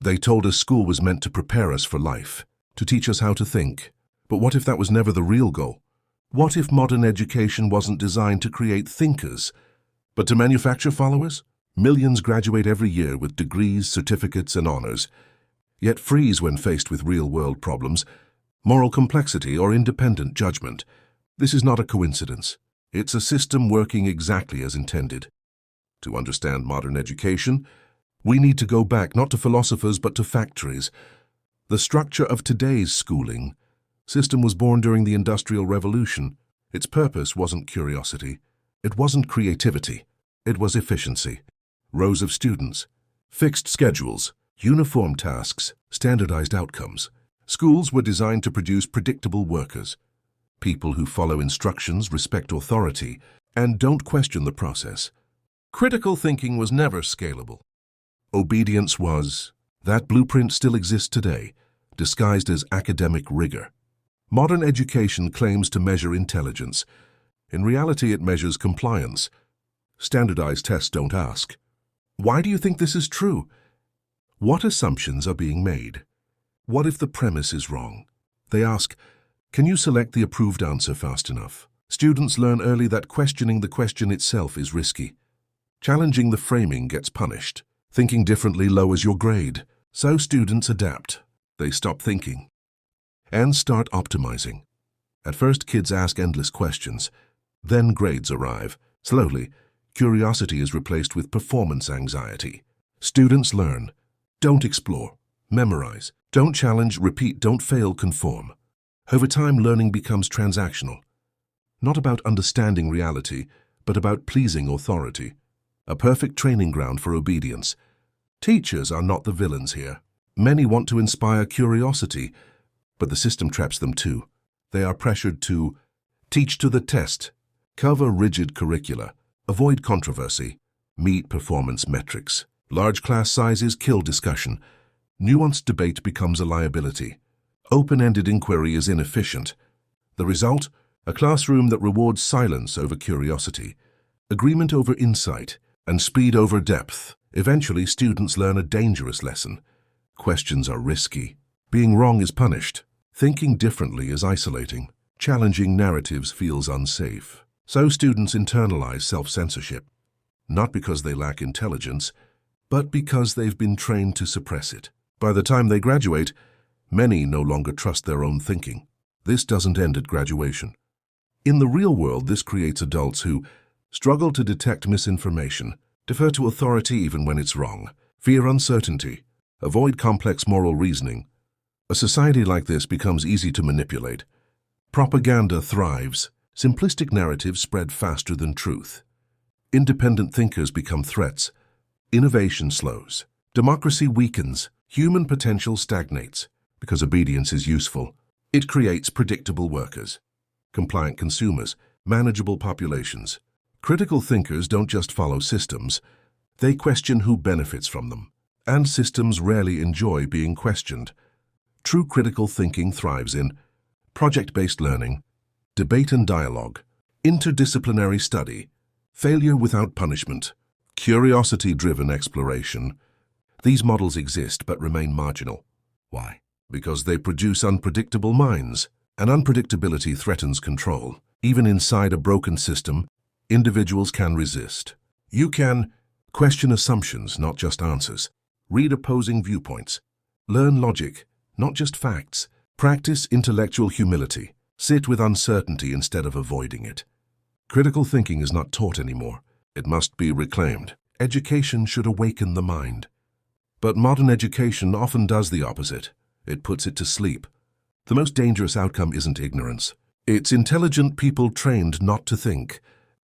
They told us school was meant to prepare us for life, to teach us how to think. But what if that was never the real goal? What if modern education wasn't designed to create thinkers, but to manufacture followers? Millions graduate every year with degrees, certificates, and honors, yet freeze when faced with real-world problems, moral complexity, or independent judgment. This is not a coincidence. It's a system working exactly as intended. To understand modern education, we need to go back not to philosophers but to factories. The structure of today's schooling system was born during the Industrial Revolution. Its purpose wasn't curiosity. It wasn't creativity. It was efficiency. Rows of students, fixed schedules, uniform tasks, standardized outcomes. Schools were designed to produce predictable workers, people who follow instructions, respect authority, and don't question the process. Critical thinking was never scalable. Obedience was. That blueprint still exists today, disguised as academic rigor. Modern education claims to measure intelligence. In reality, it measures compliance. Standardized tests don't ask, "Why do you think this is true?" What assumptions are being made? What if the premise is wrong? They ask, "Can you select the approved answer fast enough?" Students learn early that questioning the question itself is risky. Challenging the framing gets punished. Thinking differently lowers your grade. So students adapt. They stop thinking and start optimizing. At first, kids ask endless questions. Then grades arrive. Slowly, curiosity is replaced with performance anxiety. Students learn. Don't explore. Memorize. Don't challenge, repeat, don't fail, conform. Over time, learning becomes transactional. Not about understanding reality, but about pleasing authority. A perfect training ground for obedience. Teachers are not the villains here. Many want to inspire curiosity, but the system traps them too. They are pressured to teach to the test, cover rigid curricula, avoid controversy, meet performance metrics. Large class sizes kill discussion. Nuanced debate becomes a liability. Open-ended inquiry is inefficient. The result? A classroom that rewards silence over curiosity, agreement over insight, and speed over depth. Eventually, students learn a dangerous lesson. Questions are risky. Being wrong is punished. Thinking differently is isolating. Challenging narratives feels unsafe. So students internalize self-censorship, not because they lack intelligence, but because they've been trained to suppress it. By the time they graduate, many no longer trust their own thinking. This doesn't end at graduation. In the real world, this creates adults who struggle to detect misinformation, defer to authority even when it's wrong, fear uncertainty, avoid complex moral reasoning. A society like this becomes easy to manipulate. Propaganda thrives. Simplistic narratives spread faster than truth. Independent thinkers become threats. Innovation slows. Democracy weakens. Human potential stagnates. Because obedience is useful, it creates predictable workers, compliant consumers, manageable populations. Critical thinkers don't just follow systems, they question who benefits from them. And systems rarely enjoy being questioned. True critical thinking thrives in project-based learning, debate and dialogue, interdisciplinary study, failure without punishment, curiosity-driven exploration. These models exist but remain marginal. Why? Because they produce unpredictable minds, and unpredictability threatens control. Even inside a broken system, individuals can resist. You can question assumptions, not just answers. Read opposing viewpoints. Learn logic, not just facts. Practice intellectual humility. Sit with uncertainty instead of avoiding it. Critical thinking is not taught anymore. It must be reclaimed. Education should awaken the mind. But modern education often does the opposite. It puts it to sleep. The most dangerous outcome isn't ignorance. It's intelligent people trained not to think.